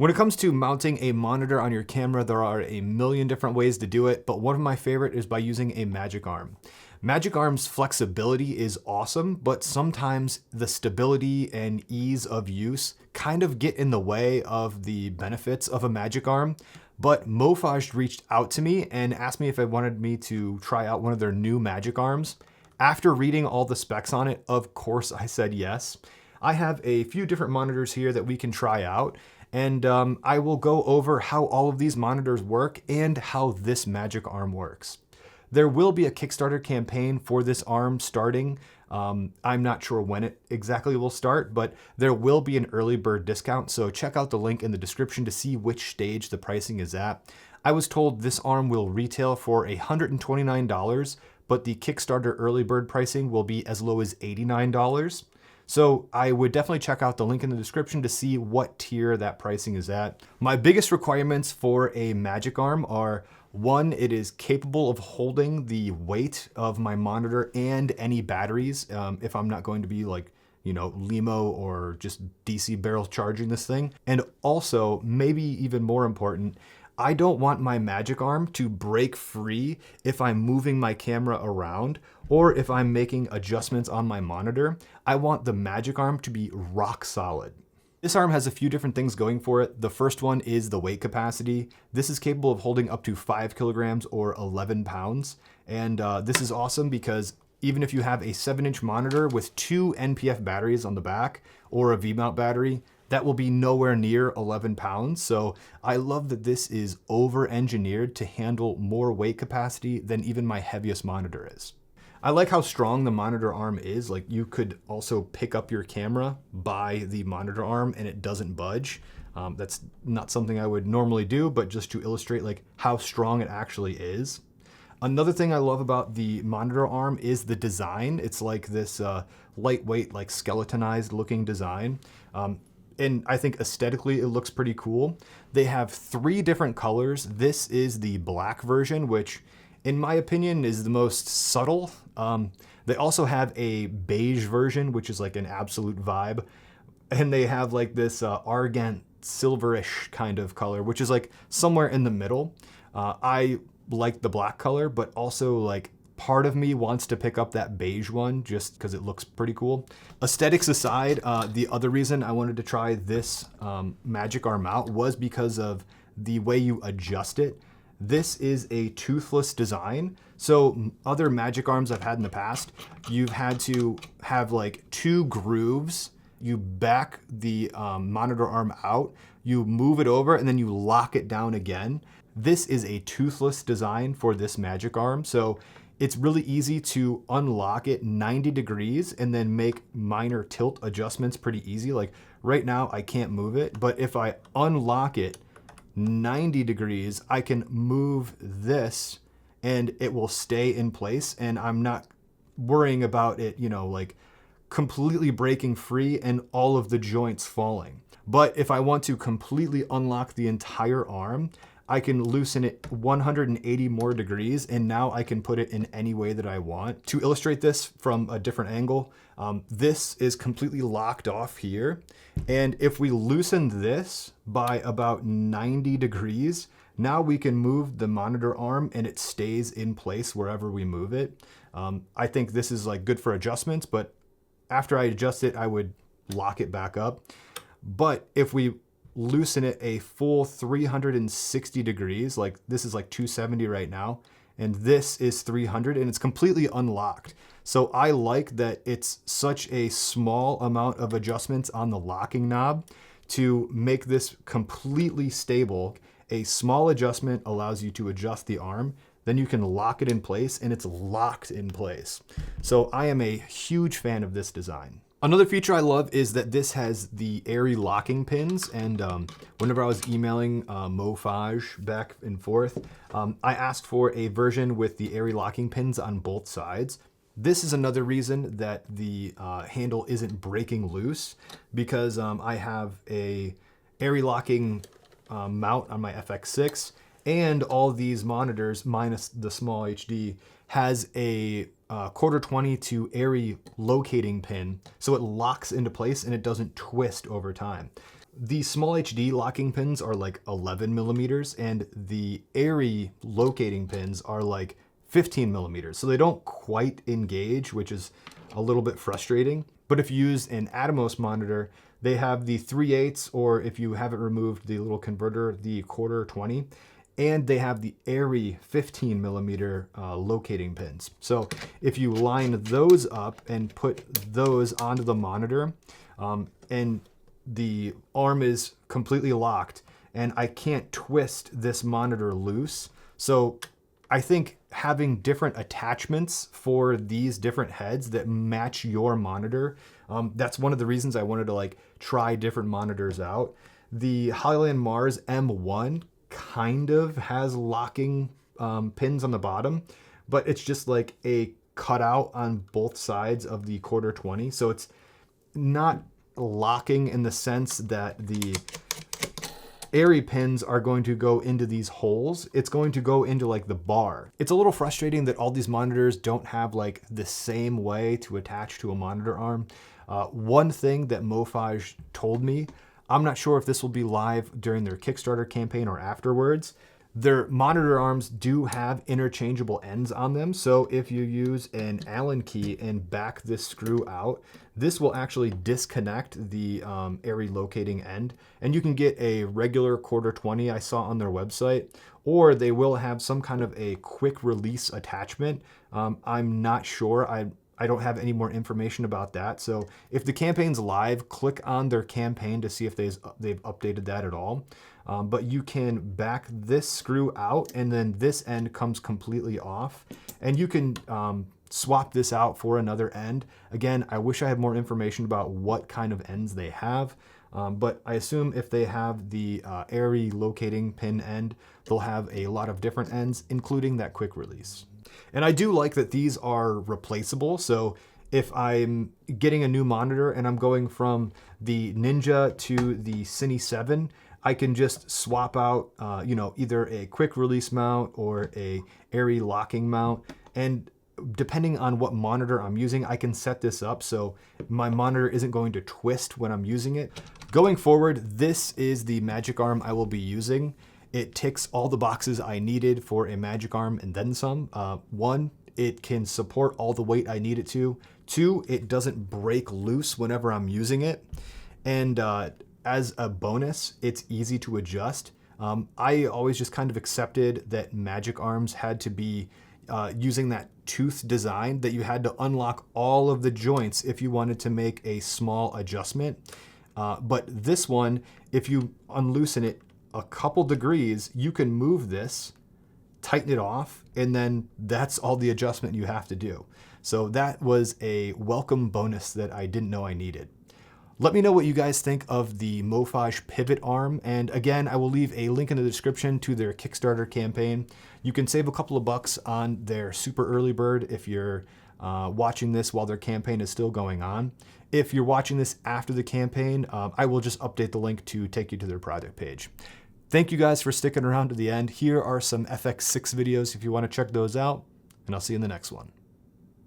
When it comes to mounting a monitor on your camera, there are a million different ways to do it, but one of my favorite is by using a Magic Arm. Magic Arm's flexibility is awesome, but sometimes the stability and ease of use kind of get in the way of the benefits of a Magic Arm. But Mofage reached out to me and asked me if I wanted me to try out one of their new Magic Arms. After reading all the specs on it, of course I said yes. I have a few different monitors here that we can try out, and I will go over how all of these monitors work and how this Magic Arm works. There will be a Kickstarter campaign for this arm starting. I'm not sure when it exactly will start, but there will be an early bird discount, so check out the link in the description to see which stage the pricing is at. I was told this arm will retail for $129, but the Kickstarter early bird pricing will be as low as $89. So I would definitely check out the link in the description to see what tier that pricing is at. My biggest requirements for a Magic Arm are: one, it is capable of holding the weight of my monitor and any batteries if I'm not going to be like, Limo or just DC barrel charging this thing. And also, maybe even more important, I don't want my Magic Arm to break free if I'm moving my camera around or if I'm making adjustments on my monitor. I want the Magic Arm to be rock solid. This arm has a few different things going for it. The first one is the weight capacity. This is capable of holding up to 5 kilograms or 11 pounds. And this is awesome because even if you have a 7-inch monitor with 2 NPF batteries on the back or a V-mount battery, that will be nowhere near 11 pounds. So I love that this is over-engineered to handle more weight capacity than even my heaviest monitor is. I like how strong the monitor arm is. Like, you could also pick up your camera by the monitor arm and it doesn't budge. That's not something I would normally do, but just to illustrate like how strong it actually is. Another thing I love about the monitor arm is the design. It's like this lightweight, like skeletonized looking design. And I think aesthetically it looks pretty cool. They have 3 different colors. This is the black version, which in my opinion is the most subtle. They also have a beige version, which is like an absolute vibe. And they have like this argent silverish kind of color, which is like somewhere in the middle. I like the black color, but also like part of me wants to pick up that beige one just because it looks pretty cool. Aesthetics aside, the other reason I wanted to try this Magic Arm out was because of the way you adjust it. This is a toothless design. So other Magic Arms I've had in the past, you've had to have like 2 grooves. You back the monitor arm out, you move it over, and then you lock it down again. This is a toothless design for this Magic Arm. So it's really easy to unlock it 90 degrees and then make minor tilt adjustments pretty easy. Like right now I can't move it, but if I unlock it 90 degrees, I can move this and it will stay in place, and I'm not worrying about it, like completely breaking free and all of the joints falling. But if I want to completely unlock the entire arm, I can loosen it 180 more degrees, and now I can put it in any way that I want. To illustrate this from a different angle, this is completely locked off here. And if we loosen this by about 90 degrees, now we can move the monitor arm and it stays in place wherever we move it. I think this is like good for adjustments, but after I adjust it, I would lock it back up. But if we loosen it a full 360 degrees, like this is like 270 right now, and this is 300, and it's completely unlocked. So I like that it's such a small amount of adjustments on the locking knob to make this completely stable. A small adjustment allows you to adjust the arm, then you can lock it in place, and it's locked in place. So I am a huge fan of this design. Another feature I love is that this has the airy locking pins, and whenever I was emailing Mofage back and forth, I asked for a version with the airy locking pins on both sides. This is another reason that the handle isn't breaking loose, because I have a airy locking mount on my FX6, and all these monitors, minus the small HD, has a quarter 20 to airy locating pin, so it locks into place and it doesn't twist over time. The small HD locking pins are like 11 millimeters and the airy locating pins are like 15 millimeters. So they don't quite engage, which is a little bit frustrating. But if you use an Atomos monitor, they have the 3/8, or if you haven't removed the little converter, the 1/4 20, and they have the airy 15 millimeter locating pins. So if you line those up and put those onto the monitor, and the arm is completely locked and I can't twist this monitor loose. So I think having different attachments for these different heads that match your monitor, that's one of the reasons I wanted to like try different monitors out. The Highland Mars M1 kind of has locking pins on the bottom, but it's just like a cutout on both sides of the 1/4 20. So it's not locking in the sense that the airy pins are going to go into these holes. It's going to go into like the bar. It's a little frustrating that all these monitors don't have like the same way to attach to a monitor arm. One thing that Mofage told me, I'm not sure if this will be live during their Kickstarter campaign or afterwards, their monitor arms do have interchangeable ends on them. So if you use an Allen key and back this screw out, this will actually disconnect the airy locating end. And you can get a regular 1/4 20 I saw on their website, or they will have some kind of a quick release attachment. I'm not sure. I don't have any more information about that. So if the campaign's live, click on their campaign to see if they've updated that at all. But you can back this screw out and then this end comes completely off. And you can swap this out for another end. Again, I wish I had more information about what kind of ends they have. But I assume if they have the airy locating pin end, they'll have a lot of different ends, including that quick release. And I do like that these are replaceable. So if I'm getting a new monitor and I'm going from the Ninja to the Cine 7, I can just swap out, either a quick release mount or a airy locking mount. And depending on what monitor I'm using, I can set this up so my monitor isn't going to twist when I'm using it. Going forward, this is the Magic Arm I will be using. It ticks all the boxes I needed for a Magic Arm and then some. One, it can support all the weight I need it to. Two, it doesn't break loose whenever I'm using it. And as a bonus, it's easy to adjust. I always just kind of accepted that Magic Arms had to be using that tooth design, that you had to unlock all of the joints if you wanted to make a small adjustment. But this one, if you unloosen it a couple degrees, you can move this, tighten it off, and then that's all the adjustment you have to do. So that was a welcome bonus that I didn't know I needed. Let me know what you guys think of the Mofage pivot arm. And again, I will leave a link in the description to their Kickstarter campaign. You can save a couple of bucks on their super early bird if you're watching this while their campaign is still going on. If you're watching this after the campaign, I will just update the link to take you to their product page. Thank you guys for sticking around to the end. Here are some FX6 videos if you want to check those out, and I'll see you in the next one.